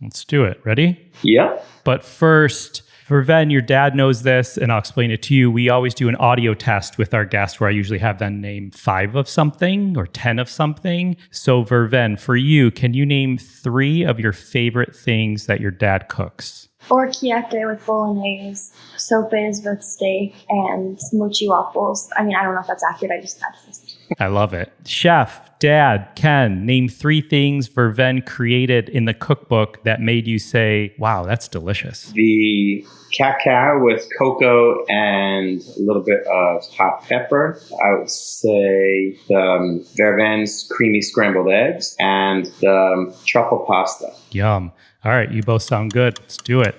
Let's do it. Ready? Yeah. But first, Verveine, your dad knows this, and I'll explain it to you. We always do an audio test with our guests where I usually have them name 5 of something or 10 of something. So Verveine, for you, can you name 3 of your favorite things that your dad cooks? Orecchiette with bolognese, sopes with steak, and mochi waffles. I mean, I don't know if that's accurate. I just had to say. I love it. Chef, Dad, Ken, name 3 things Verveine created in the cookbook that made you say, wow, that's delicious. The cacao with cocoa and a little bit of hot pepper. I would say the Verveine's creamy scrambled eggs and the truffle pasta. Yum. All right, you both sound good. Let's do it.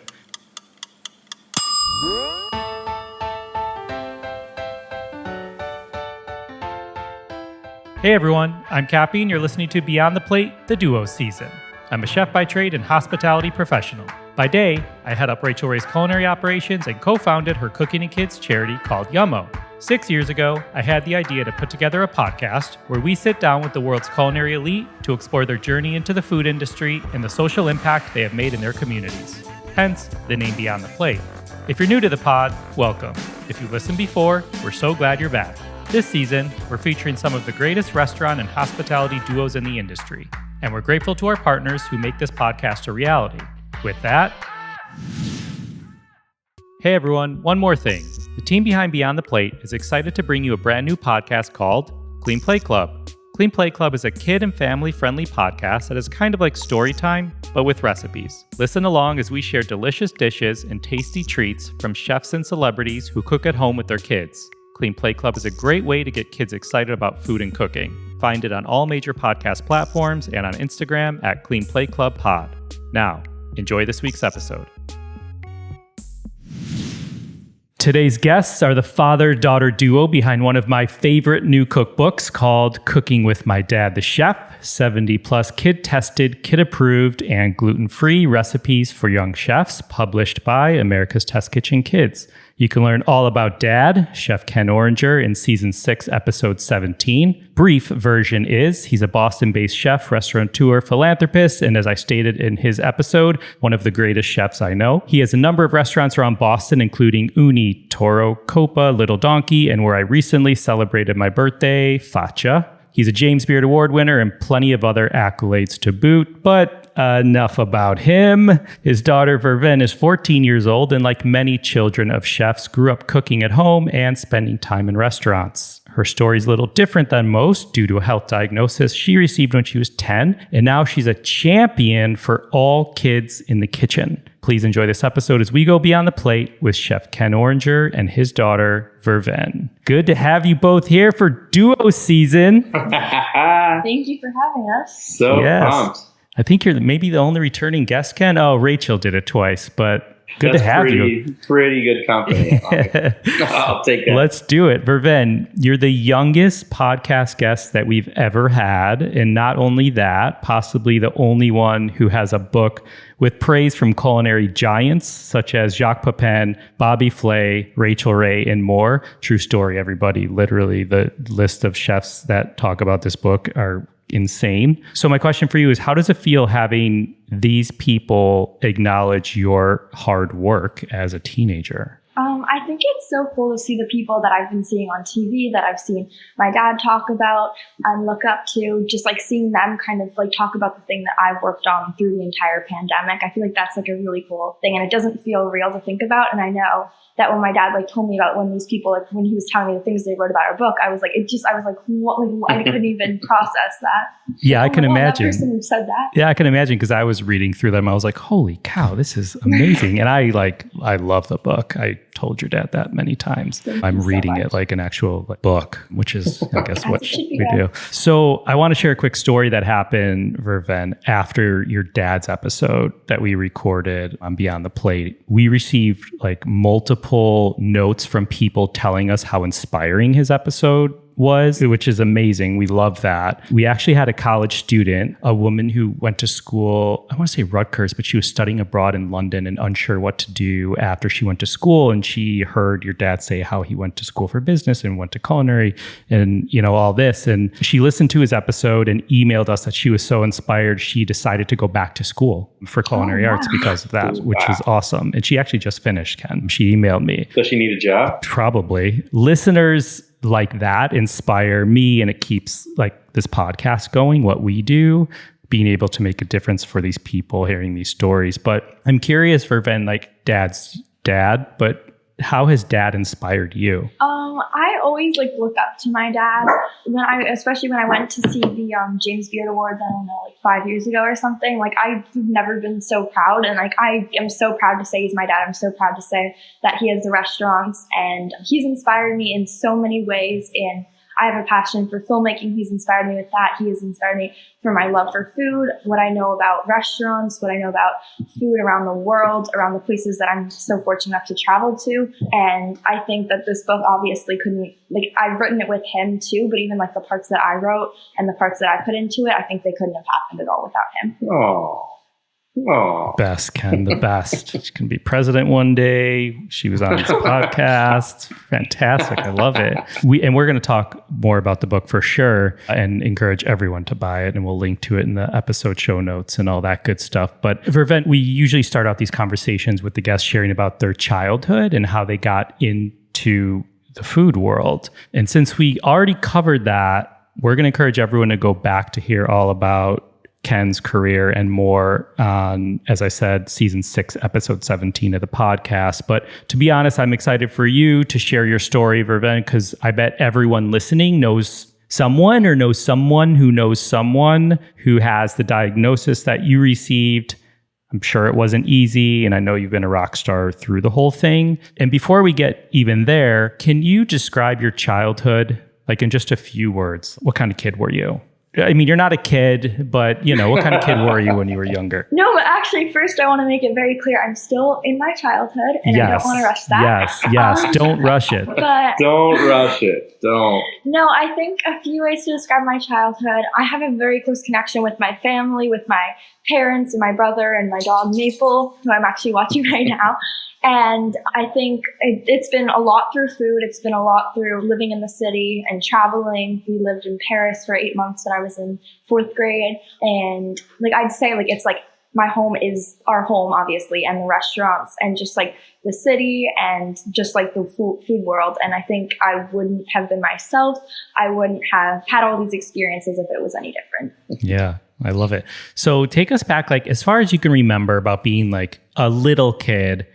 Hey everyone, I'm Cappy and you're listening to Beyond the Plate, the Duo season. I'm a chef by trade and hospitality professional. By day, I head up Rachel Ray's culinary operations and co-founded her cooking and kids charity called Yummo. 6 years ago, I had the idea to put together a podcast where we sit down with the world's culinary elite to explore their journey into the food industry and the social impact they have made in their communities. Hence, the name Beyond the Plate. If you're new to the pod, welcome. If you've listened before, we're so glad you're back. This season, we're featuring some of the greatest restaurant and hospitality duos in the industry, and we're grateful to our partners who make this podcast a reality. With that, hey everyone, one more thing. The team behind Beyond the Plate is excited to bring you a brand new podcast called Clean Plate Club. Clean Plate Club is a kid and family-friendly podcast that is kind of like story time, but with recipes. Listen along as we share delicious dishes and tasty treats from chefs and celebrities who cook at home with their kids. Clean Plate Club is a great way to get kids excited about food and cooking. Find it on all major podcast platforms and on Instagram at Clean Plate Club Pod. Now, enjoy this week's episode. Today's guests are the father-daughter duo behind one of my favorite new cookbooks called Cooking with My Dad, the Chef, 70-plus kid-tested, kid-approved, and gluten-free recipes for young chefs, published by America's Test Kitchen Kids. You can learn all about Dad, Chef Ken Oringer, in Season 6, Episode 17. Brief version is he's a Boston-based chef, restaurateur, philanthropist, and as I stated in his episode, one of the greatest chefs I know. He has a number of restaurants around Boston, including Uni, Toro, Coppa, Little Donkey, and where I recently celebrated my birthday, Faccia. He's a James Beard Award winner and plenty of other accolades to boot, but enough about him. His daughter Verveine is 14 years old and like many children of chefs, grew up cooking at home and spending time in restaurants. Her story is a little different than most due to a health diagnosis she received when she was 10, and now she's a champion for all kids in the kitchen. Please enjoy this episode as we go beyond the plate with Chef Ken Oringer and his daughter, Verveine. Good to have you both here for Duo season. Thank you for having us. So pumped. I think you're maybe the only returning guest, Ken. Oh, Rachel did it twice, but good to have you. Pretty good company. I'll take that. Let's do it. Verveine, you're the youngest podcast guest that we've ever had. And not only that, possibly the only one who has a book with praise from culinary giants such as Jacques Pepin, Bobby Flay, Rachel Ray, and more. True story, everybody. Literally, the list of chefs that talk about this book are insane. So my question for you is, how does it feel having these people acknowledge your hard work as a teenager? I think it's so cool to see the people that I've been seeing on TV, that I've seen my dad talk about and look up to, just like seeing them kind of like talk about the thing that I've worked on through the entire pandemic. I feel like that's like a really cool thing, and it doesn't feel real to think about. And I know that when my dad like told me about when these people, like when he was telling me the things they wrote about our book, I was like, what? Like, I couldn't even process that. Yeah, I can imagine. That person who said that. Yeah, I can imagine, because I was reading through them. I was like, holy cow, this is amazing. And I love the book. I told your dad that many times. I'm reading it like an actual book, which is, I guess, what we do. So I want to share a quick story that happened, Verveine, after your dad's episode that we recorded on Beyond the Plate. We received like multiple notes from people telling us how inspiring his episode was, which is amazing. We love that. We actually had a college student, a woman who went to school, I want to say Rutgers, but she was studying abroad in London and unsure what to do after she went to school. And she heard your dad say how he went to school for business and went to culinary and, all this. And she listened to his episode and emailed us that she was so inspired. She decided to go back to school for culinary arts because of that, which was awesome. And she actually just finished, Ken. She emailed me. Does she need a job? Probably. Listeners like that inspire me, and it keeps like this podcast going, what we do, being able to make a difference for these people hearing these stories. But I'm curious, Verveine, like Dad's dad, but how has Dad inspired you? I always look up to my dad especially when I went to see the James Beard Awards, I don't know, 5 years ago or something. I've never been so proud, and I am so proud to say he's my dad. I'm so proud to say that he has the restaurants, and he's inspired me in so many ways. And I have a passion for filmmaking. He's inspired me with that. He has inspired me for my love for food, what I know about restaurants, what I know about food around the world, around the places that I'm so fortunate enough to travel to. And I think that this book obviously couldn't, I've written it with him too, but even the parts that I wrote and the parts that I put into it, I think they couldn't have happened at all without him. Oh, best, Ken, the best. She can be president one day. She was on this podcast. Fantastic. I love it. We're going to talk more about the book for sure and encourage everyone to buy it. And we'll link to it in the episode show notes and all that good stuff. But Verveine, we usually start out these conversations with the guests sharing about their childhood and how they got into the food world. And since we already covered that, we're going to encourage everyone to go back to hear all about Ken's career and more on, as I said, season 6, episode 17 of the podcast. But to be honest, I'm excited for you to share your story, Verveine, because I bet everyone listening knows someone or knows someone who has the diagnosis that you received. I'm sure it wasn't easy, and I know you've been a rock star through the whole thing. And before we get even there, can you describe your childhood, in just a few words? What kind of kid were you? I mean, you're not a kid, but, what kind of kid were you when you were younger? No, but actually, first, I want to make it very clear. I'm still in my childhood, and I don't want to rush that. Yes. Don't rush it. But don't rush it. Don't. No, I think a few ways to describe my childhood. I have a very close connection with my family, with my parents and my brother and my dog, Maple, who I'm actually watching right now. And I think it's been a lot through food. It's been a lot through living in the city and traveling. We lived in Paris for 8 months when I was in 4th grade. And I'd say it's my home is our home, obviously, and the restaurants and just the city and just the food world. And I think I wouldn't have been myself. I wouldn't have had all these experiences if it was any different. Yeah, I love it. So take us back, as far as you can remember about being a little kid.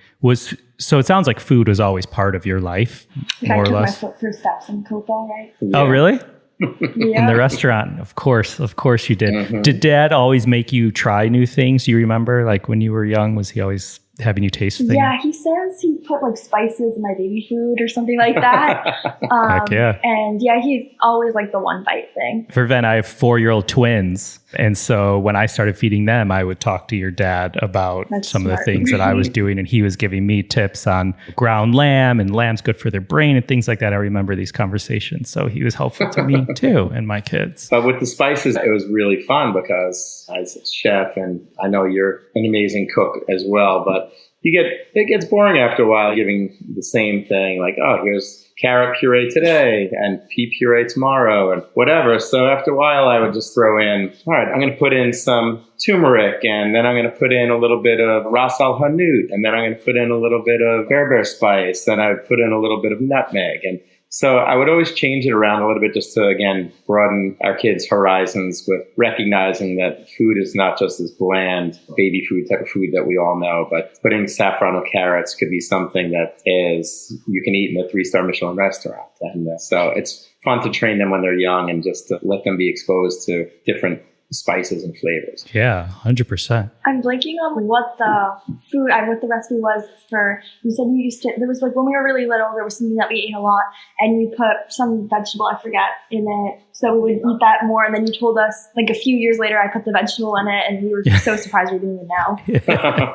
So it sounds like food was always part of your life, more or less. I took my first steps in Coppa, right? Yeah. Oh, really? Yeah. In the restaurant, of course you did. Mm-hmm. Did Dad always make you try new things? Do you remember, when you were young, was he always having you taste things? Yeah, he says he put spices in my baby food or something like that. Heck yeah. And yeah, he's always the one bite thing. Verveine, I have 4-year-old twins. And so when I started feeding them, I would talk to your dad about some of the things that I was doing. And he was giving me tips on ground lamb, and lamb's good for their brain and things like that. I remember these conversations. So he was helpful to me too and my kids. But with the spices, it was really fun because as a chef, and I know you're an amazing cook as well, but it gets boring after a while giving the same thing, here's carrot puree today and pea puree tomorrow and whatever. So after a while, I would just throw in, all right, I'm going to put in some turmeric, and then I'm going to put in a little bit of ras al hanout, and then I'm going to put in a little bit of berber spice, then I would put in a little bit of nutmeg. And so I would always change it around a little bit just to, again, broaden our kids' horizons with recognizing that food is not just this bland baby food type of food that we all know, but putting saffron or carrots could be something that you can eat in a 3-star Michelin restaurant. And so it's fun to train them when they're young and just to let them be exposed to different spices and flavors. Yeah, 100%. I'm blanking on what the recipe was for. You said you used to, there was when we were really little, there was something that we ate a lot, and you put some vegetable, I forget, in it, So we would eat that more. And then you told us like a few years later, I put the vegetable in it and we were so surprised we didn't even know.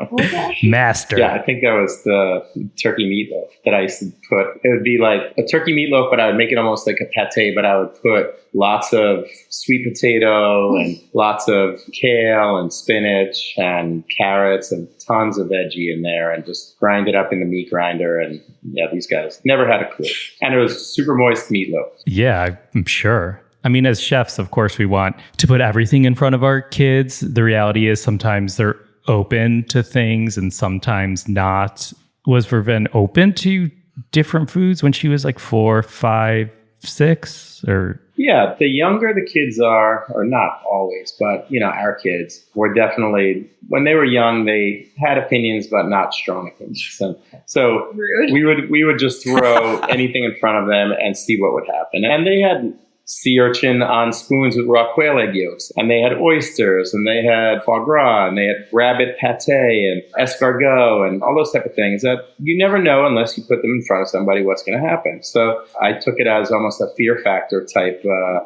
What was that? Master. Yeah, I think that was the turkey meatloaf that I used to put. It would be like a turkey meatloaf, but I would make it almost like a pate, but I would put lots of sweet potato and lots of kale and spinach and carrots and tons of veggie in there and just grind it up in the meat grinder. And yeah, these guys never had a clue. And it was super moist meatloaf. Yeah, I'm sure. I mean, as chefs, of course, we want to put everything in front of our kids. The reality is sometimes they're open to things and sometimes not. Was Verveine open to different foods when she was like 4, 5, 6 or? Yeah, the younger the kids are, or not always, but our kids were definitely, when they were young, they had opinions, but not strong opinions. And so Rude. we would just throw anything in front of them and see what would happen. And they had sea urchin on spoons with raw quail egg yolks, and they had oysters, and they had foie gras, and they had rabbit pate and escargot, and all those type of things that you never know unless you put them in front of somebody what's going to happen. So I took it as almost a fear factor type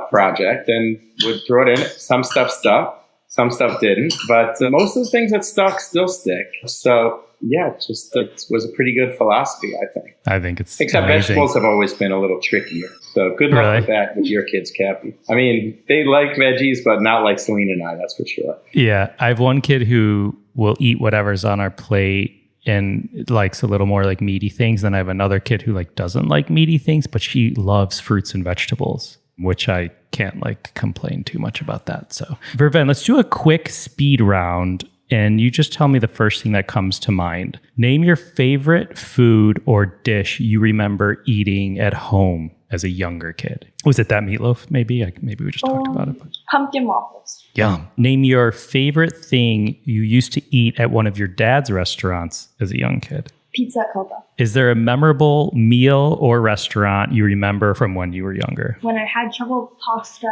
project and would throw it in. Some stuff stuck, some stuff didn't, but most of the things that stuck still stick. So yeah, it was a pretty good philosophy, I think. I think it's Except amazing. Vegetables have always been a little trickier. So good luck with that with your kids, Cappy. I mean, they like veggies, but not like Selena and I, that's for sure. Yeah, I have one kid who will eat whatever's on our plate and likes a little more like meaty things. Then I have another kid who like doesn't like meaty things, but she loves fruits and vegetables, which I can't like complain too much about that. So Verveine, let's do a quick speed round. And you just tell me the first thing that comes to mind. Name your favorite food or dish you remember eating at home as a younger kid. Was it that meatloaf? Maybe we just talked about it. But. Pumpkin waffles. Yum. Name your favorite thing you used to eat at one of your dad's restaurants as a young kid. Pizza at Coppa. Is there a memorable meal or restaurant you remember from when you were younger? When I had trouble pasta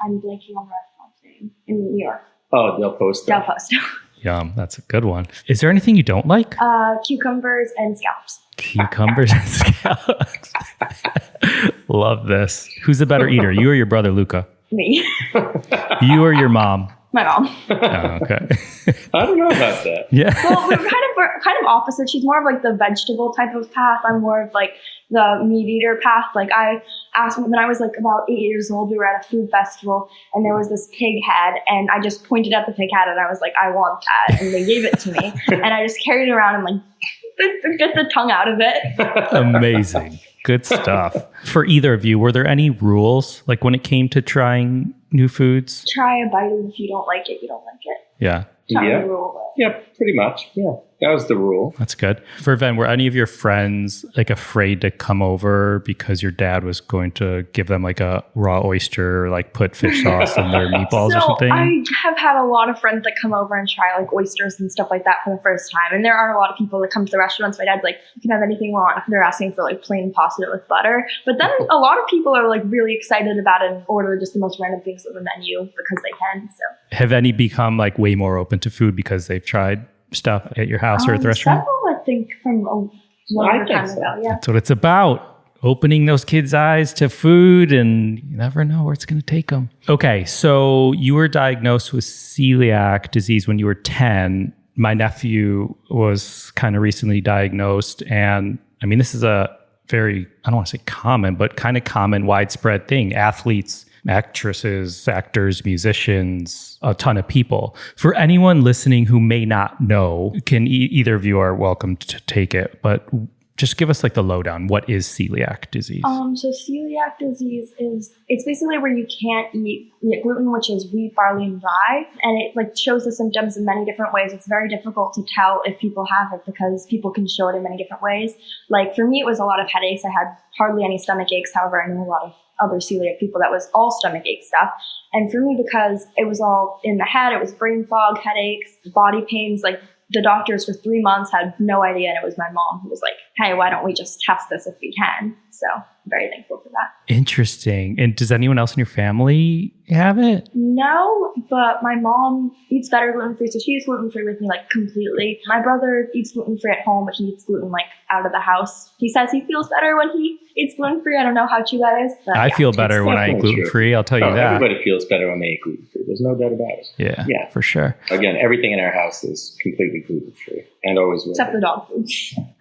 I'm blanking on the restaurant's name in New York. Oh, Del Posto. Del Posto. Yum, that's a good one. Is there anything you don't like? Cucumbers and scallops. Cucumbers and scallops. Love this. Who's the better eater, you or your brother Luca? Me. You or your mom? My mom. Oh, okay. I don't know about that. Yeah. Well, we're kind of opposite. She's more of like the vegetable type of path. I'm more of like the meat eater path. Like I asked when I was like about 8 years old, we were at a food festival and there was this pig head and I just pointed at the pig head and I was like, I want that. And they gave it to me and I just carried it around and like get the tongue out of it. Amazing. Good stuff. For either of you, were there any rules like when it came to trying new foods? Try a bite and if you don't like it, you don't like it. Yeah. Yeah. The rule. Yeah, pretty much. Yeah, that was the rule. That's good. Verveine, were any of your friends like afraid to come over because your dad was going to give them like a raw oyster or like put fish sauce in their meatballs or something? I have had a lot of friends that come over and try like oysters and stuff like that for the first time. And there are a lot of people that come to the restaurants. My dad's like, you can have anything you want. They're asking for like plain pasta with butter. But then a lot of people are like really excited about it and order just the most random things on the menu because they can. So have any become like way more open to food because they've tried stuff at your house or at the restaurant? Several, I think, from a long time ago. Yeah. That's what it's about. Opening those kids' eyes to food, and you never know where it's going to take them. Okay, so you were diagnosed with celiac disease when you were 10. My nephew was kind of recently diagnosed, and I mean, this is a very, I don't want to say common, but kind of common, widespread thing. Athletes, actresses, actors, musicians, a ton of people. For anyone listening who may not know, can either of you are welcome to take it, but just give us like the lowdown. What is celiac disease? So celiac disease it's basically where you can't eat gluten, which is wheat, barley, and rye. And it like shows the symptoms in many different ways. It's very difficult to tell if people have it because people can show it in many different ways. Like for me, it was a lot of headaches. I had hardly any stomach aches. However, I know a lot of other celiac people that was all stomach ache stuff. And for me, because it was all in the head, it was brain fog, headaches, body pains, like the doctors for 3 months had no idea. And it was my mom who was like, hey, why don't we just test this if we can? So very thankful for that. Interesting. And does anyone else in your family have it? No, but my mom eats better gluten-free, so she eats gluten-free with me like completely. My brother eats gluten-free at home, but he eats gluten like out of the house. He says he feels better when he eats gluten-free. I don't know how true that is. I feel better when I eat gluten-free. I'll tell you that. Everybody feels better when they eat gluten-free. There's no doubt about it. Yeah, for sure. Again, everything in our house is completely gluten-free and always will. Except the dog food.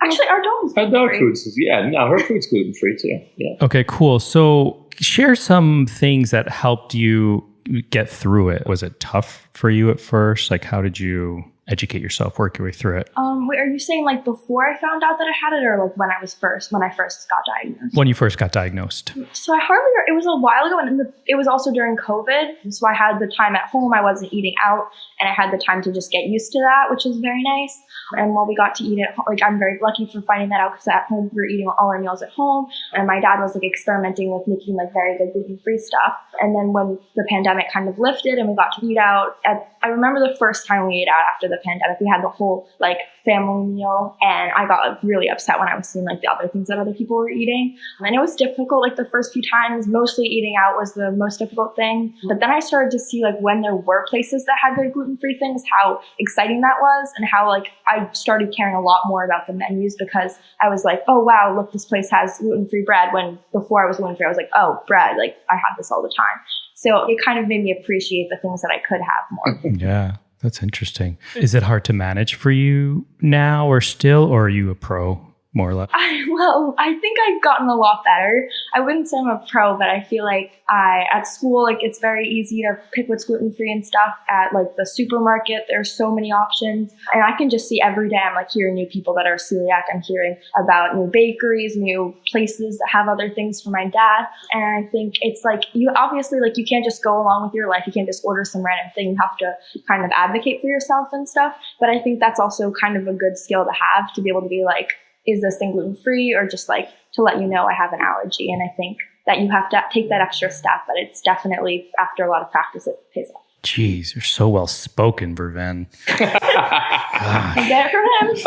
Actually, our dog's gluten-free. Our dog food's, her food's gluten-free too. Yeah. Okay, cool. So share some things that helped you get through it. Was it tough for you at first? Like, how did you educate yourself, work your way through it? Wait, are you saying like before I found out that I had it, or like when I first got diagnosed? When you first got diagnosed. So it was a while ago, and it was also during COVID. So I had the time at home. I wasn't eating out, and I had the time to just get used to that, which was very nice. And while we got to eat it, like I'm very lucky for finding that out, because at home we were eating all our meals at home, and my dad was like experimenting with making like very good gluten-free stuff. And then when the pandemic kind of lifted and we got to eat out, I remember the first time we ate out after the pandemic, we had the whole like family meal, and I got really upset when I was seeing like the other things that other people were eating. And it was difficult, like the first few times. Mostly eating out was the most difficult thing. But then I started to see like when there were places that had good gluten-free things, how exciting that was, and how like I started caring a lot more about the menus, because I was like, oh wow, look, this place has gluten-free bread, when before I was gluten-free I was like, oh, bread, like I have this all the time. So it kind of made me appreciate the things that I could have more. Yeah, that's interesting. Is it hard to manage for you now or still, or are you a pro? More or less? I think I've gotten a lot better. I wouldn't say I'm a pro, but I feel like at school, like it's very easy to pick what's gluten-free and stuff. At like the supermarket, there's so many options. And I can just see every day, I'm like hearing new people that are celiac. I'm hearing about new bakeries, new places that have other things for my dad. And I think it's like, you obviously, like you can't just go along with your life. You can't just order some random thing. You have to kind of advocate for yourself and stuff. But I think that's also kind of a good skill to have, to be able to be like, is this thing gluten-free, or just like to let you know I have an allergy. And I think that you have to take that extra step, but it's definitely, after a lot of practice, it pays off. Jeez, you're so well spoken, Verveine. Get it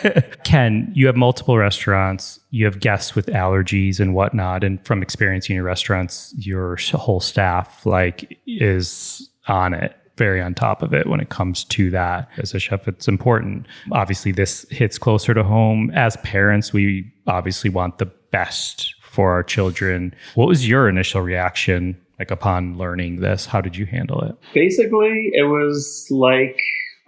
from him. Ken, you have multiple restaurants. You have guests with allergies and whatnot. And from experiencing your restaurants, your whole staff like is on it. Very on top of it when it comes to that. As a chef, it's important. Obviously, this hits closer to home. As parents, we obviously want the best for our children. What was your initial reaction, like upon learning this? How did you handle it? Basically, it was like,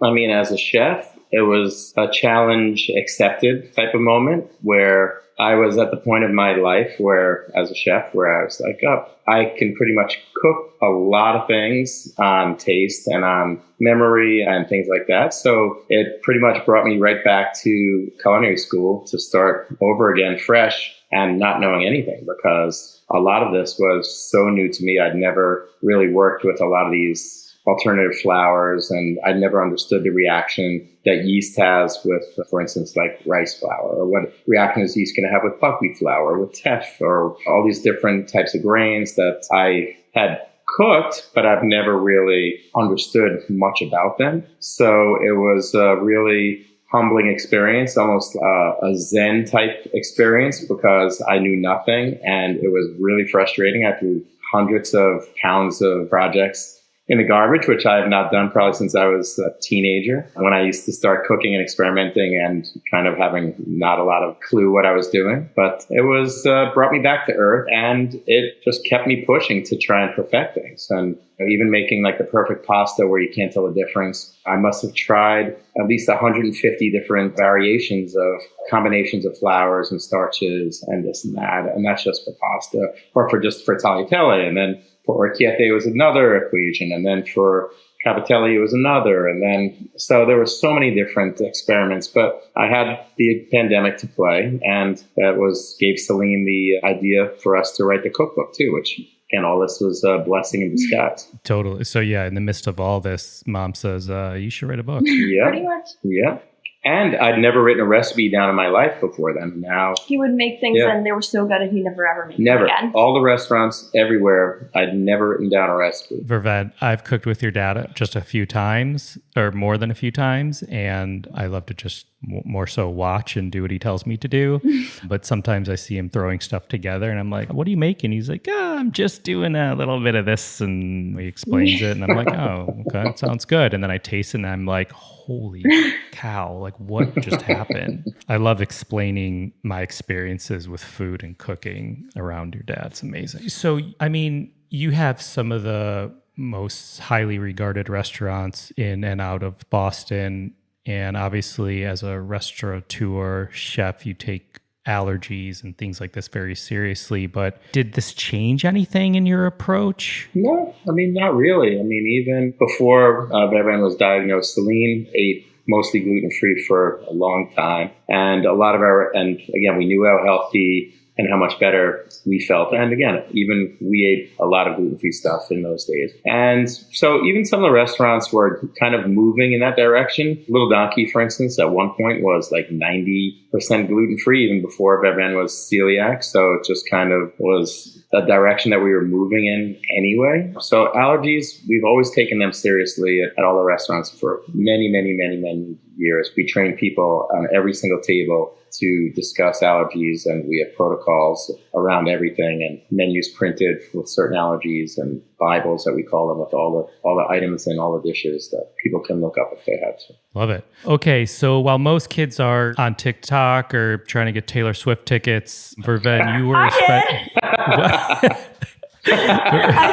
as a chef, it was a challenge accepted type of moment, where I was at the point of my life where, as a chef, where I was like, oh, I can pretty much cook a lot of things on taste and on memory and things like that. So it pretty much brought me right back to culinary school to start over again fresh and not knowing anything, because a lot of this was so new to me. I'd never really worked with a lot of these alternative flours, and I'd never understood the reaction that yeast has with, for instance, like rice flour, or what reaction is yeast going to have with buckwheat flour, with teff, or all these different types of grains that I had cooked, but I've never really understood much about them. So it was a really humbling experience, almost a Zen type experience, because I knew nothing, and it was really frustrating. I threw hundreds of pounds of projects in the garbage, which I have not done probably since I was a teenager, when I used to start cooking and experimenting and kind of having not a lot of clue what I was doing. But it was brought me back to earth, and it just kept me pushing to try and perfect things. And even making like the perfect pasta where you can't tell the difference. I must have tried at least 150 different variations of combinations of flours and starches and this and that. And that's just for pasta, or for tagliatelle. And then for orecchiette was another equation. And then for cavatelli it was another. And then, so there were so many different experiments, but I had the pandemic to play, and that gave Celine the idea for us to write the cookbook too, which, and all this was a blessing in disguise. Totally. So yeah, in the midst of all this, Mom says, you should write a book. Yeah. Pretty much. Yeah. And I'd never written a recipe down in my life before then. Now he would make things and they were so good and he never ever made them again. All the restaurants everywhere, I'd never written down a recipe. Verveine, I've cooked with your dad just a few times, or more than a few times, and I love to just more so watch and do what he tells me to do. But sometimes I see him throwing stuff together and I'm like, what are you making? He's like, I'm just doing a little bit of this, and he explains it and I'm like, oh, okay, that sounds good. And then I taste it and I'm like, holy cow, like what just happened? I love explaining my experiences with food and cooking around your dad. It's amazing. So, I mean, you have some of the most highly regarded restaurants in and out of Boston. And obviously, as a restaurateur, chef, you take allergies and things like this very seriously. But did this change anything in your approach? No, I mean, not really. I mean, even before Verveine was diagnosed, Celine ate mostly gluten-free for a long time. And and again, we knew how healthy and how much better we felt. And again, even we ate a lot of gluten-free stuff in those days. And so even some of the restaurants were kind of moving in that direction. Little Donkey, for instance, at one point was like 90% gluten-free, even before Verveine was celiac. So it just kind of was a direction that we were moving in anyway. So allergies, we've always taken them seriously at all the restaurants for many, many, many, many years. We train people on every single table to discuss allergies, and we have protocols around everything and menus printed with certain allergies and Bibles that we call them with all the items and all the dishes that people can look up if they had to. Love it. Okay, so while most kids are on TikTok or trying to get Taylor Swift tickets, Verveine, you were I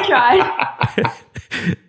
tried.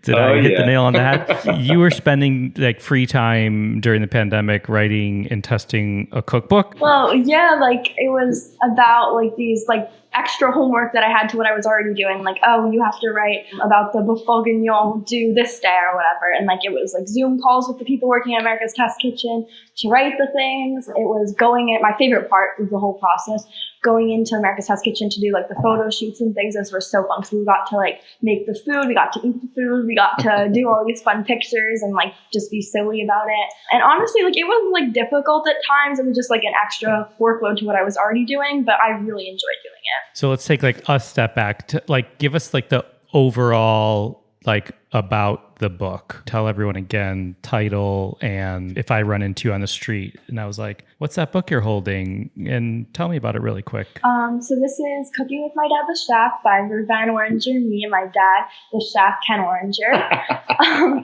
Did I hit the nail on the head? You were spending like free time during the pandemic writing and testing a cookbook? Well, yeah, like it was about like these like extra homework that I had to what I was already doing. Like, oh, you have to write about the buff bourguignon due this day or whatever. And like it was like Zoom calls with the people working at America's Test Kitchen to write the things. It was my favorite part of the whole process, going into America's Test Kitchen to do like the photo shoots and things. Those were so fun because we got to like make the food, we got to eat the food, we got to do all these fun pictures and like just be silly about it. And honestly, like it was like difficult at times. It was just like an extra workload to what I was already doing, but I really enjoyed doing it. So let's take like a step back to like give us like the overall like about the book. Tell everyone again, title, and if I run into you on the street and I was like, what's that book you're holding? And tell me about it really quick. So this is Cooking with My Dad, the Chef by Verveine Oringer, me and my dad, the chef, Ken Oringer.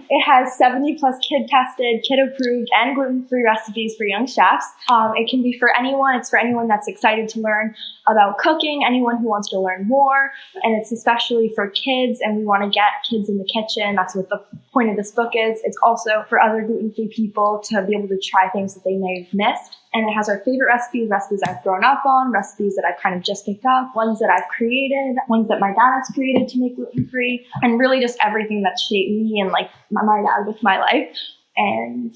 It has 70 plus kid tested, kid approved, and gluten-free recipes for young chefs. It can be for anyone. It's for anyone that's excited to learn about cooking, anyone who wants to learn more. And it's especially for kids, and we want to get kids in the kitchen. That's what the point of this book is. It's also for other gluten-free people to be able to try things that they may have missed. And it has our favorite recipes I've grown up on, recipes that I've kind of just picked up, ones that I've created, ones that my dad has created to make gluten-free, and really just everything that shaped me and like my dad with my life. And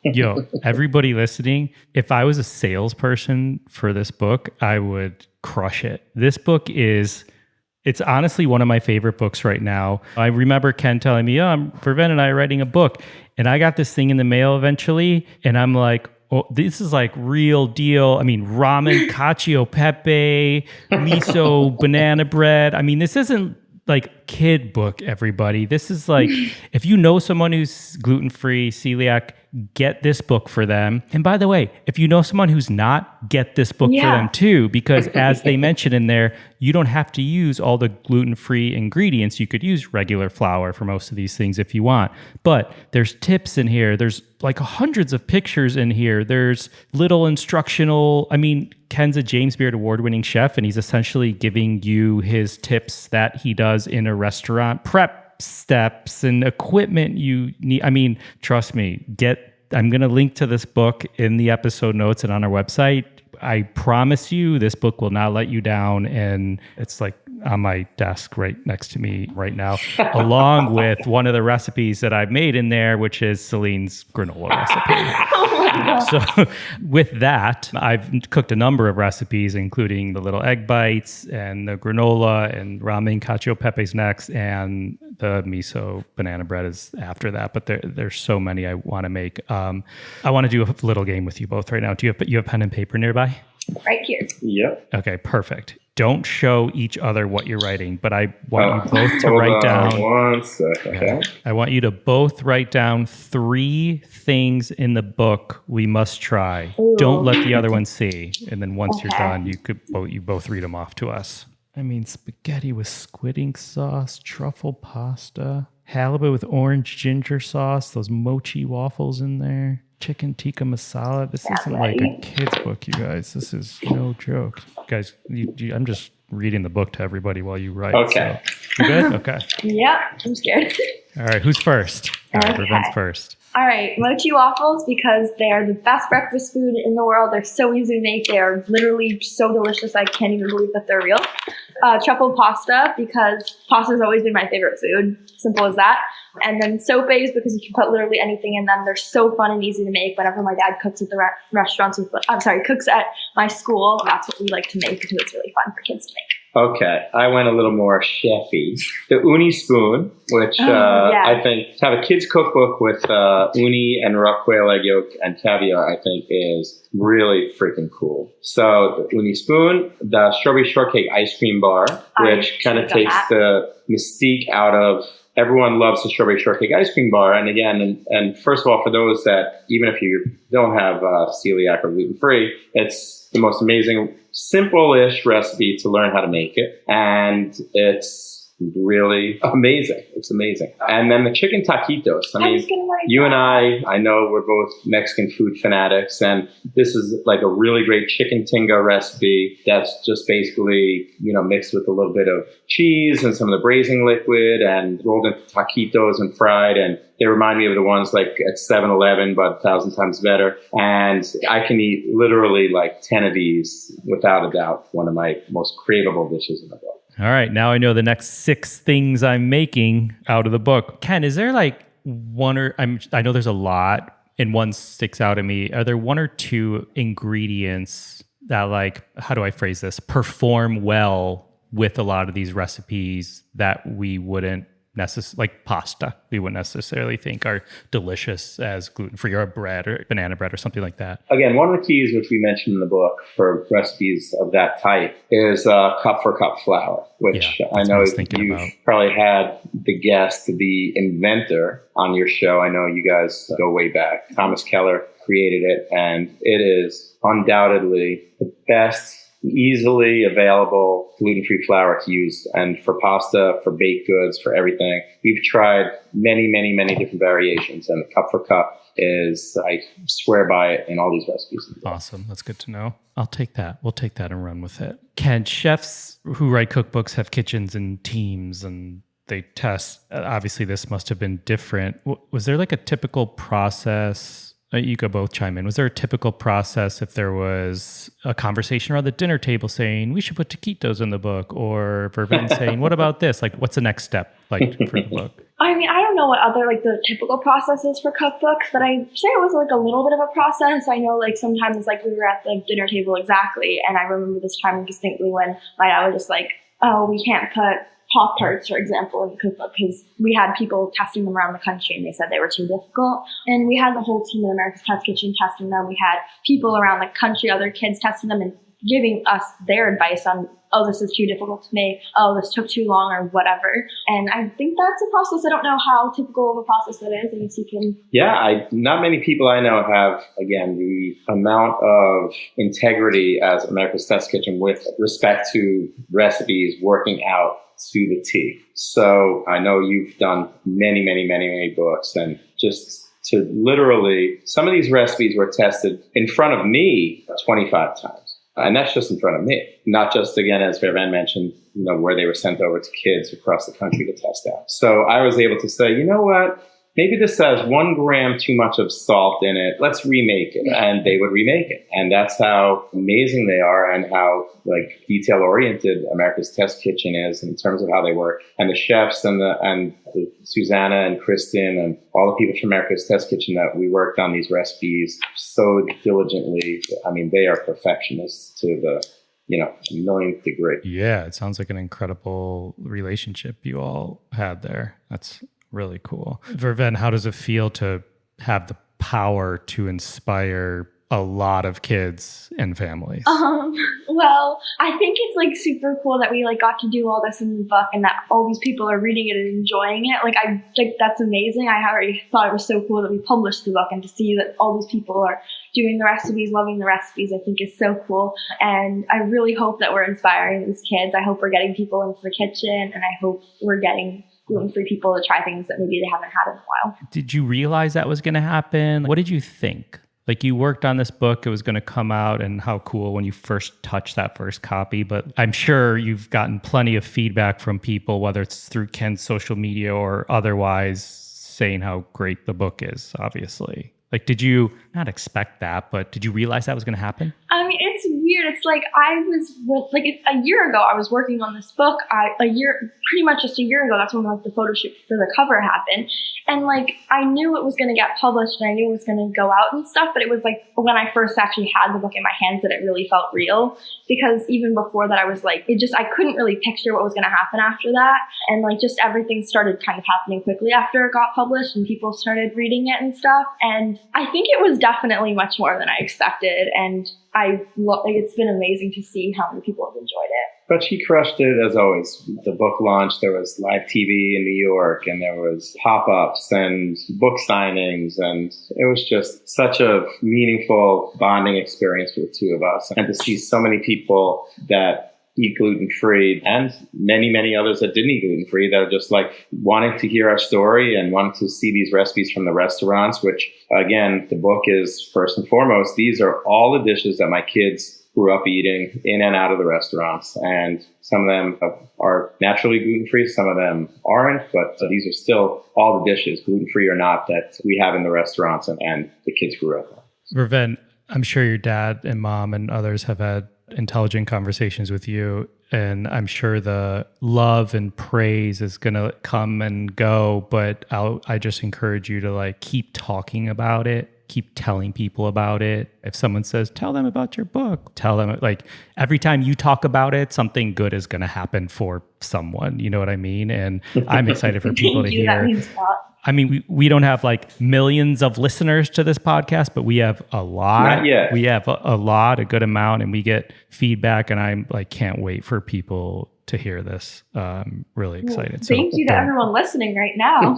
yeah. Yo, everybody listening, if I was a salesperson for this book, I would crush it. This book it's honestly one of my favorite books right now. I remember Ken telling me, Verveine and I are writing a book. And I got this thing in the mail eventually. And I'm like, oh, this is like real deal. I mean, ramen, cacio pepe, miso, banana bread. I mean, this isn't like kid book, everybody. This is like, if you know someone who's gluten-free, celiac, get this book for them. And by the way, if you know someone who's not, get this book for them too, because as they mentioned in there, you don't have to use all the gluten-free ingredients. You could use regular flour for most of these things if you want. But there's tips in here. There's like hundreds of pictures in here. There's little instructional, Ken's a James Beard award-winning chef, and he's essentially giving you his tips that he does in a restaurant, prep steps and equipment you need. Trust me, I'm going to link to this book in the episode notes and on our website. I promise you this book will not let you down. And it's like on my desk right next to me right now, along with one of the recipes that I've made in there, which is Celine's granola recipe. Oh my God. So with that, I've cooked a number of recipes, including the little egg bites and the granola and ramen cacio e pepe's next, and the miso banana bread is after that. But there's so many I want to make. I want to do a little game with you both right now. Do you have pen and paper nearby? Right here. Yep. Okay, perfect. Don't show each other what you're writing, but I want you both to write down. 1 second. Okay. I want you to both write down 3 things in the book we must try. Ooh. Don't let the other one see. And then once you're done, you both read them off to us. I mean, spaghetti with squid ink sauce, truffle pasta, halibut with orange ginger sauce, those mochi waffles in there. Chicken tikka masala. This isn't like a kid's book, you guys. This is no joke. Guys, I'm just reading the book to everybody while you write. Okay. So. You good? Okay. Yep, I'm scared. All right, who's first? All right, Verveine's first. All right, mochi waffles, because they are the best breakfast food in the world. They're so easy to make. They are literally so delicious. I can't even believe that they're real. Truffle pasta, because pasta's always been my favorite food. Simple as that. And then sopes, because you can put literally anything in them. They're so fun and easy to make. Whenever my dad cooks at the restaurants, cooks at my school, that's what we like to make because it's really fun for kids to make. Okay, I went a little more chefy. The uni spoon, which I think to have a kid's cookbook with uni and raw quail egg yolk and caviar, I think is really freaking cool. So the uni spoon, the strawberry shortcake ice cream bar, which kind of takes the mystique out of. Everyone loves the strawberry shortcake ice cream bar. And again, and first of all, for those that, even if you don't have celiac or gluten-free, it's the most amazing, simple-ish recipe to learn how to make it. And it's really amazing. It's amazing. And then the chicken taquitos. I mean, you and I know we're both Mexican food fanatics, and this is like a really great chicken tinga recipe that's just basically, mixed with a little bit of cheese and some of the braising liquid and rolled into taquitos and fried. And they remind me of the ones like at 7-Eleven, but 1,000 times better. And I can eat literally like 10 of these without a doubt. One of my most craveable dishes in the book. All right, now I know the next 6 things I'm making out of the book. Ken, is there like one or I know there's a lot and one sticks out at me. Are there 1 or 2 ingredients that, like, how do I phrase this, perform well with a lot of these recipes that we wouldn't like pasta, we wouldn't necessarily think are delicious as gluten-free, or bread or banana bread or something like that? Again, one of the keys, which we mentioned in the book for recipes of that type, is cup for cup flour, which I know you've probably had the guest, the inventor on your show. I know you guys go way back. Thomas Keller created it, and it is undoubtedly the best easily available gluten-free flour to use, and for pasta, for baked goods, for everything. We've tried many, many, many different variations, and the cup for cup is, I swear by it in all these recipes. Awesome. That's good to know. I'll take that. We'll take that and run with it. Ken, chefs who write cookbooks have kitchens and teams, and they test. Obviously, this must have been different. Was there like a typical process? You could both chime in. Was there a typical process if there was a conversation around the dinner table saying, we should put taquitos in the book, or Verveine saying, what about this? Like, what's the next step like for the book? I mean, I don't know what other, like, the typical process is for cookbooks, but I say it was like a little bit of a process. I know, like, sometimes, like, we were at the dinner table exactly, and I remember this time distinctly when my dad was just like, oh, we can't put Pop-Tarts, for example, in the cookbook, because we had people testing them around the country and they said they were too difficult. And we had the whole team at America's Test Kitchen testing them. We had people around the country, other kids testing them and giving us their advice on, oh, this is too difficult to make, oh, this took too long, or whatever. And I think that's a process. I don't know how typical of a process that is. I guess you can. Yeah, not many people I know have, again, the amount of integrity as America's Test Kitchen with respect to recipes working out to the T. So I know you've done many, many, many, many books, and just to literally, some of these recipes were tested in front of me 25 times. And that's just in front of me. Not just, again, as Verveine mentioned, where they were sent over to kids across the country to test out. So I was able to say, you know what? maybe this has 1 gram too much of salt in it. Let's remake it. And they would remake it. And that's how amazing they are and how like detail oriented America's Test Kitchen is in terms of how they work. And the chefs and the Susanna and Kristen and all the people from America's Test Kitchen that we worked on these recipes so diligently. I mean, they are perfectionists to the millionth degree. Yeah, it sounds like an incredible relationship you all had there. That's really cool. Verveine, how does it feel to have the power to inspire a lot of kids and families? Well, I think it's like super cool that we like got to do all this in the book and that all these people are reading it and enjoying it. Like that's amazing. I already thought it was so cool that we published the book, and to see that all these people are doing the recipes, loving the recipes, I think is so cool. And I really hope that we're inspiring these kids. I hope we're getting people into the kitchen, and I hope we're getting gluten-free people to try things that maybe they haven't had in a while. Did you realize that was going to happen? What did you think? Like, you worked on this book, it was going to come out, and how cool when you first touched that first copy. But I'm sure you've gotten plenty of feedback from people, whether it's through Ken's social media or otherwise, saying how great the book is, obviously. Like, did you not expect that, but did you realize that was going to happen? I mean, it's weird. It's like a year ago, I was working on this book. Pretty much just a year ago, that's when like the photo shoot for the cover happened. And like, I knew it was going to get published and I knew it was going to go out and stuff. But it was like when I first actually had the book in my hands that it really felt real. Because even before that, I was like, I couldn't really picture what was going to happen after that. And like, just everything started kind of happening quickly after it got published and people started reading it and stuff. And I think it was definitely much more than I expected. And it's been amazing to see how many people have enjoyed it. But she crushed it as always. The book launch, there was live TV in New York, and there was pop-ups and book signings, and it was just such a meaningful bonding experience for the two of us. And to see so many people that eat gluten-free and many, many others that didn't eat gluten-free that are just like wanting to hear our story and wanting to see these recipes from the restaurants, which again, the book is first and foremost, these are all the dishes that my kids grew up eating in and out of the restaurants. And some of them are naturally gluten-free, some of them aren't, but these are still all the dishes, gluten-free or not, that we have in the restaurants and the kids grew up on. Verveine, I'm sure your dad and mom and others have had intelligent conversations with you, and I'm sure the love and praise is going to come and go, but I just encourage you to like keep talking about it. Keep telling people about it. If someone says, tell them about your book, tell them, like, every time you talk about it, something good is going to happen for someone. You know what I mean? And I'm excited for people to hear. That means a lot. I mean, we don't have like millions of listeners to this podcast, but we have a lot. Not yet. We have a lot, a good amount, and we get feedback, and I'm like, can't wait for people to hear this. I'm really excited. Thank you to everyone listening right now.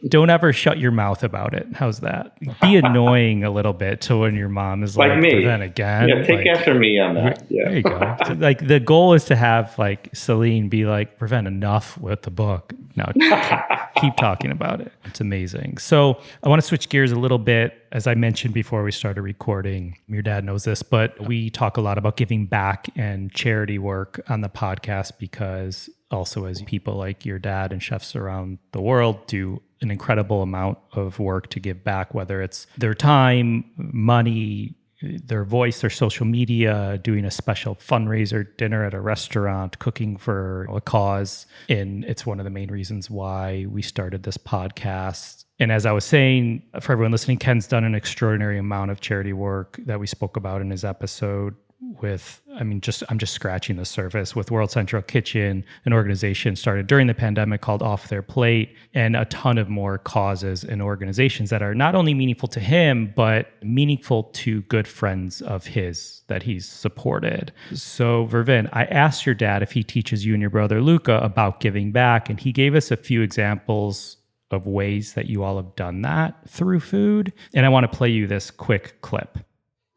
Don't ever shut your mouth about it. How's that? Be annoying a little bit to when your mom is like me. Then again. Yeah, take after me on that. Yeah. There you go. So, like, the goal is to have like Celine be like, prevent enough with the book. No, keep talking about it. It's amazing. So I want to switch gears a little bit. As I mentioned before we started recording, your dad knows this, but we talk a lot about giving back and charity work on the podcast because also as people like your dad and chefs around the world do an incredible amount of work to give back, whether it's their time, money, their voice, their social media, doing a special fundraiser dinner at a restaurant, cooking for a cause. And it's one of the main reasons why we started this podcast. And as I was saying, for everyone listening, Ken's done an extraordinary amount of charity work that we spoke about in his episode with, I'm just scratching the surface, with World Central Kitchen, an organization started during the pandemic called Off Their Plate, and a ton of more causes and organizations that are not only meaningful to him, but meaningful to good friends of his that he's supported. So Verveine, I asked your dad if he teaches you and your brother Luca about giving back, and he gave us a few examples of ways that you all have done that through food. And I want to play you this quick clip.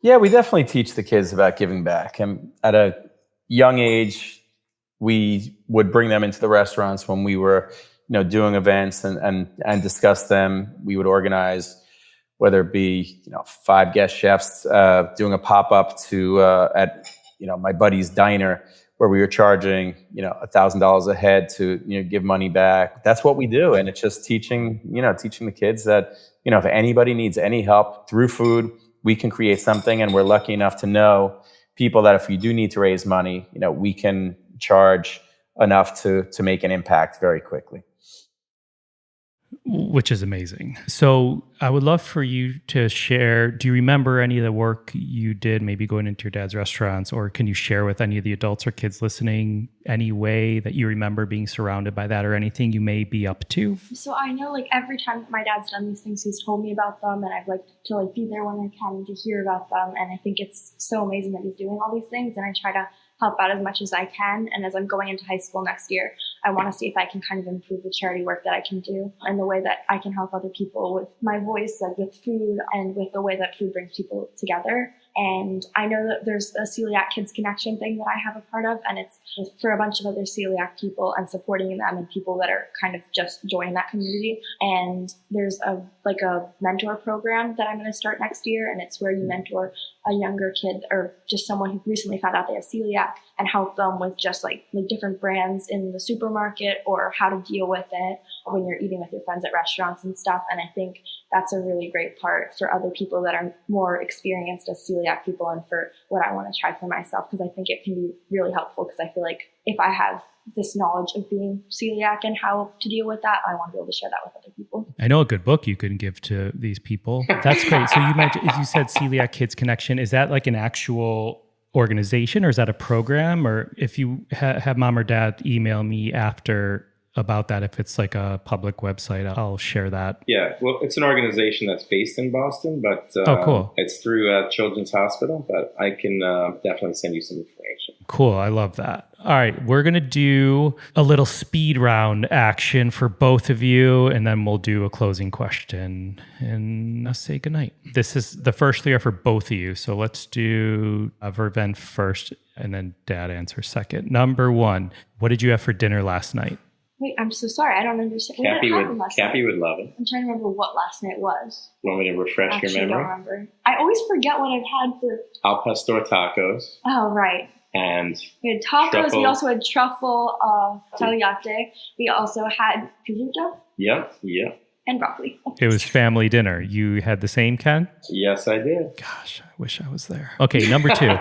Yeah, we definitely teach the kids about giving back. And at a young age, we would bring them into the restaurants when we were, doing events and discuss them. We would organize, whether it be, 5 guest chefs doing a pop-up to at my buddy's diner, where we were charging, $1,000 a head to, give money back. That's what we do. And it's just teaching the kids that, if anybody needs any help through food, we can create something. And we're lucky enough to know people that if you do need to raise money, we can charge enough to make an impact very quickly. Which is amazing. So I would love for you to share, do you remember any of the work you did, maybe going into your dad's restaurants, or can you share with any of the adults or kids listening any way that you remember being surrounded by that or anything you may be up to? So I know every time that my dad's done these things, he's told me about them, and I've liked to be there when I can to hear about them. And I think it's so amazing that he's doing all these things, and I try to help out as much as I can. And as I'm going into high school next year, I want to see if I can kind of improve the charity work that I can do and the way that I can help other people with my voice, with food, and with the way that food brings people together. And I know that there's a Celiac Kids Connection thing that I have a part of, and it's for a bunch of other celiac people and supporting them and people that are kind of just joining that community. And there's a mentor program that I'm going to start next year, and it's where you mentor a younger kid or just someone who recently found out they have celiac and help them with just different brands in the supermarket or how to deal with it when you're eating with your friends at restaurants and stuff. And I think that's a really great part for other people that are more experienced as celiac people and for what I want to try for myself, because I think it can be really helpful, because I feel like if I have this knowledge of being celiac and how to deal with that, I want to be able to share that with other people. I know a good book you can give to these people. That's great. So you said Celiac Kids Connection. Is that an actual organization, or is that a program? Or if you have mom or dad email me after about that, if it's a public website, I'll share that. Yeah, well, it's an organization that's based in Boston, but cool. It's through Children's Hospital, but I can definitely send you some information. Cool. I love that. All right. We're going to do a little speed round action for both of you, and then we'll do a closing question and say goodnight. This is the first three are for both of you. So let's do Verveine first, and then Dad answer second. Number one, what did you have for dinner last night? Wait, I'm so sorry. I don't understand. Cappy would love it. I'm trying to remember what last night was. You want me to refresh your memory? I don't remember. I always forget what I've had for... Al pastor tacos. Oh, right. And we had tacos. Truffle. We also had truffle tagliate. We also had prosciutto. Yep. And broccoli. It was family dinner. You had the same, Ken? Yes, I did. Gosh, I wish I was there. Okay, number two.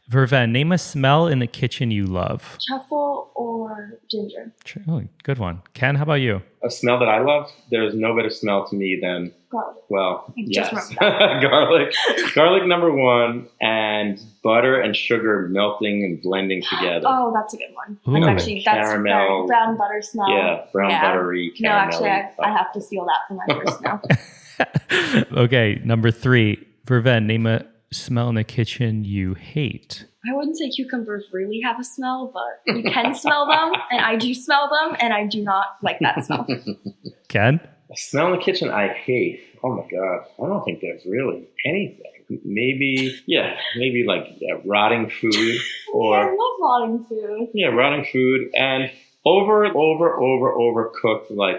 Verveine, name a smell in the kitchen you love. Truffle or ginger. Oh, good one. Ken, how about you? A smell that I love? There's no better smell to me than... garlic. Well, yes. Just remember that. Garlic number one, and butter and sugar melting and blending together. Oh, that's a good one. Ooh. That's caramel. Brown butter smell. Yeah, buttery caramel. No, actually, I have to steal that for my first smell. Okay, number three. Verveine, name a smell in the kitchen you hate. I wouldn't say cucumbers really have a smell, but you can smell them, and I do smell them, and I do not like that smell. Ken? A smell in the kitchen I hate. Oh my God. I don't think there's really anything. Maybe rotting food or... I love rotting food. Yeah, rotting food and overcooked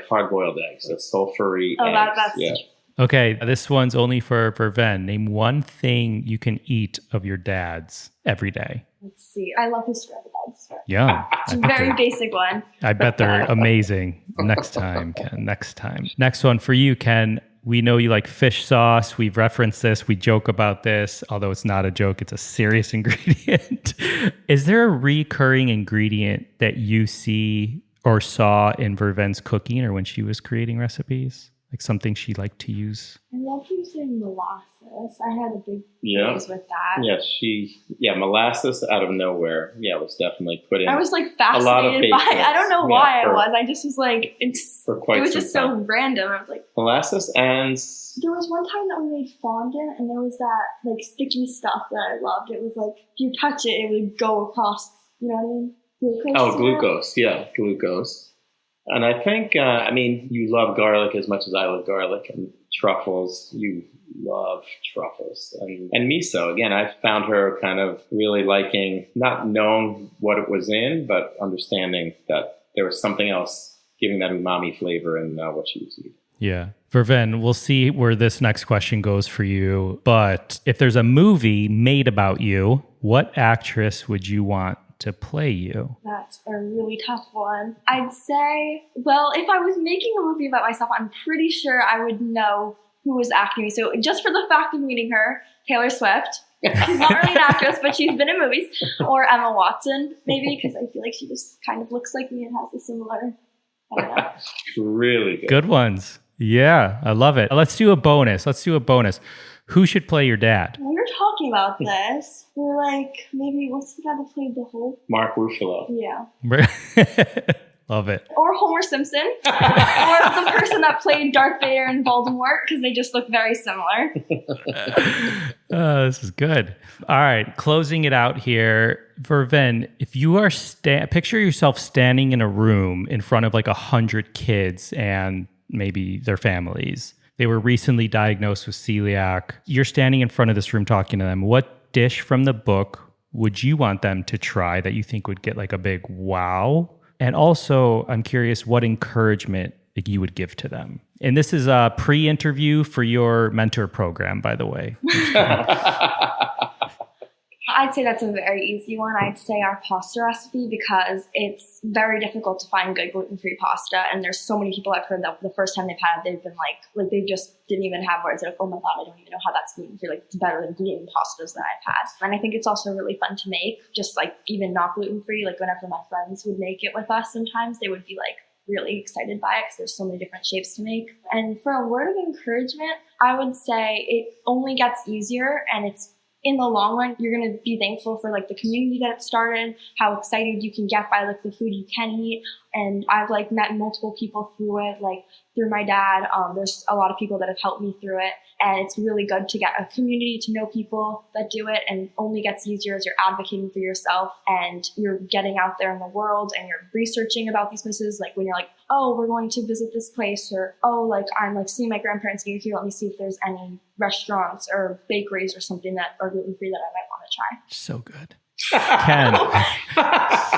hard-boiled eggs. That's sulfury eggs. That's... Yeah. Okay, this one's only for Verveine. Name one thing you can eat of your dad's every day. Let's see. I love his scrambled eggs. Yeah. It's a very basic one. I bet they're amazing. Next time, Ken. Next time. Next one for you, Ken. We know you like fish sauce. We've referenced this. We joke about this. Although it's not a joke, it's a serious ingredient. Is there a recurring ingredient that you see or saw in Verveine's cooking or when she was creating recipes? Something she liked to use? I love using molasses. I had a big phase with that. Yeah, molasses out of nowhere. Yeah, it was definitely put in. I was fascinated by it. I don't know why I was. I just was it was just so random. I was like, molasses, and there was one time that we made fondant, and there was that sticky stuff that I loved. It was if you touch it, it would go across. You know what I mean? Glucose. Yeah, glucose. And I think, you love garlic as much as I love garlic, and truffles. You love truffles. And miso. Again, I found her kind of really liking, not knowing what it was in, but understanding that there was something else giving that umami flavor in what she was eating. Yeah. Verveine, we'll see where this next question goes for you. But if there's a movie made about you, what actress would you want to play you? That's a really tough one. I'd say, well, if I was making a movie about myself, I'm pretty sure I would know who was acting me. So just for the fact of meeting her, Taylor Swift. She's not really an actress, but she's been in movies. Or Emma Watson, maybe, because I feel like she just kind of looks like me and has a similar, I don't know. Really good. Good ones. Yeah, I love it. Let's do a bonus. Who should play your dad? We were talking about this. We were like, maybe what's the guy that played the Hulk? Mark Ruffalo. Yeah. Love it. Or Homer Simpson. Or the person that played Darth Vader and Voldemort, because they just look very similar. This is good. All right, closing it out here. Verveine, if you are picture yourself standing in a room in front of like 100 kids and maybe their families. They were recently diagnosed with celiac. You're standing in front of this room talking to them. What dish from the book would you want them to try that you think would get like a big wow? And also, I'm curious what encouragement you would give to them. And this is a pre-interview for your mentor program, by the way. I'd say that's a very easy one. I'd say our pasta recipe, because it's very difficult to find good gluten-free pasta. And there's so many people I've heard that the first time they've had it, they've been like they just didn't even have words. They're like, oh my God, I don't even know how that's gluten-free. Like, it's better than gluten pastas that I've had. And I think it's also really fun to make, just like even not gluten-free. Like whenever my friends would make it with us, sometimes they would be like really excited by it because there's so many different shapes to make. And for a word of encouragement, I would say it only gets easier, and it's in the long run, you're going to be thankful for like the community that it started, how excited you can get by like the food you can eat. And I've like met multiple people through it, like through my dad. There's a lot of people that have helped me through it. And it's really good to get a community, to know people that do it, and only gets easier as you're advocating for yourself and you're getting out there in the world and you're researching about these places. Like when you're like, oh, we're going to visit this place, or, oh, like I'm like seeing my grandparents near here. Let me see if there's any restaurants or bakeries or something that are gluten-free that I might want to try. So good. Ken,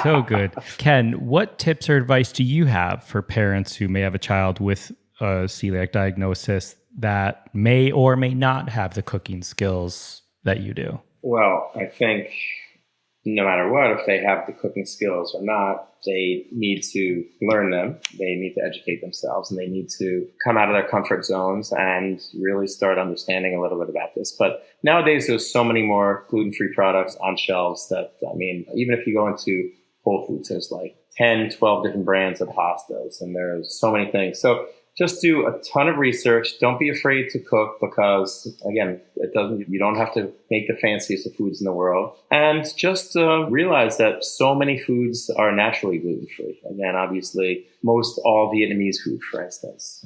so good. Ken, what tips or advice do you have for parents who may have a child with a celiac diagnosis that may or may not have the cooking skills that you do? Well, I think no matter what, if they have the cooking skills or not, they need to learn them. They need to educate themselves, and they need to come out of their comfort zones and really start understanding a little bit about this. But nowadays, there's so many more gluten-free products on shelves that, I mean, even if you go into Whole Foods, there's like 10, 12 different brands of pastas, and there's so many things. So just do a ton of research. Don't be afraid to cook, because again, you don't have to make the fanciest of foods in the world. And just realize that so many foods are naturally gluten-free. Again, obviously, all Vietnamese food, for instance,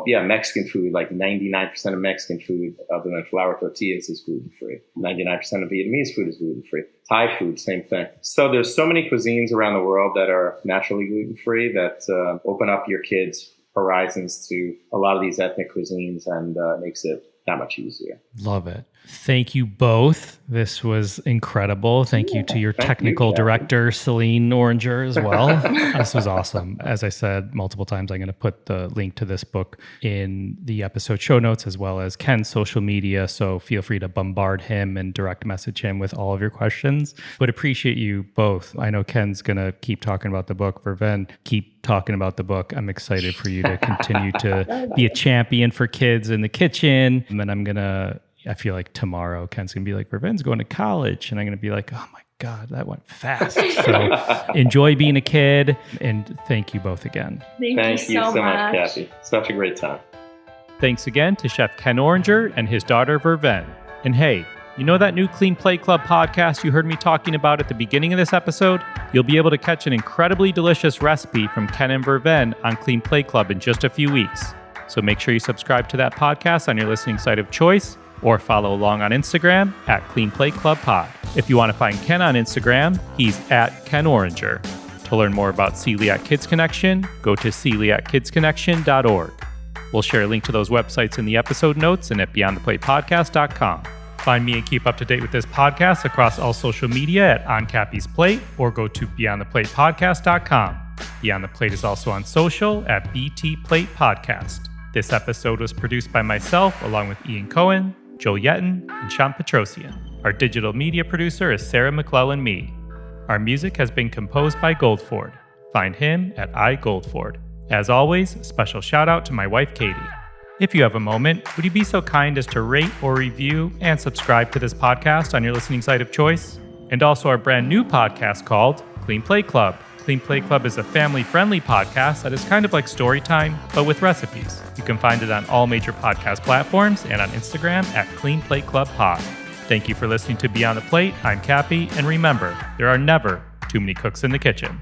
Mexican food, like 99% of Mexican food, other than flour tortillas, is gluten-free. 99% of Vietnamese food is gluten-free. Thai food, same thing. So there's so many cuisines around the world that are naturally gluten-free that open up your kids' horizons to a lot of these ethnic cuisines, and makes it that much easier. Love it. Thank you both. This was incredible. Thank you to your technical director, Celine Oringer, as well. This was awesome. As I said multiple times, I'm going to put the link to this book in the episode show notes, as well as Ken's social media. So feel free to bombard him and direct message him with all of your questions. But appreciate you both. I know Ken's going to keep talking about the book. Verveine, keep talking about the book. I'm excited for you to continue to be a champion for kids in the kitchen. And then I feel like tomorrow Ken's going to be like, Verveine's going to college. And I'm going to be like, oh my God, that went fast. So enjoy being a kid. And thank you both again. Thank you so much, Kathy. Such a great time. Thanks again to Chef Ken Oringer and his daughter Verveine. And hey, you know that new Clean Plate Club podcast you heard me talking about at the beginning of this episode? You'll be able to catch an incredibly delicious recipe from Ken and Verveine on Clean Plate Club in just a few weeks. So make sure you subscribe to that podcast on your listening site of choice, or follow along on Instagram at Clean Plate Club Pod. If you want to find Ken on Instagram, he's at Ken Oringer. To learn more about Celiac Kids Connection, go to celiackidsconnection.org. We'll share a link to those websites in the episode notes and at beyondtheplatepodcast.com. Find me and keep up to date with this podcast across all social media at On Cappy's Plate, or go to beyondtheplatepodcast.com. Beyond the Plate is also on social at BT Plate Podcast. This episode was produced by myself, along with Ian Cohen, Joel Yetton, and Sean Petrosian. Our digital media producer is Sarah McClellan-Mead. Our music has been composed by Goldford. Find him at iGoldford. As always, special shout out to my wife, Katie. If you have a moment, would you be so kind as to rate or review and subscribe to this podcast on your listening site of choice? And also our brand new podcast called Clean Plate Club. Clean Plate Club is a family-friendly podcast that is kind of like story time, but with recipes. You can find it on all major podcast platforms and on Instagram at Clean Plate Club Pod. Thank you for listening to Beyond the Plate. I'm Cappy, and remember, there are never too many cooks in the kitchen.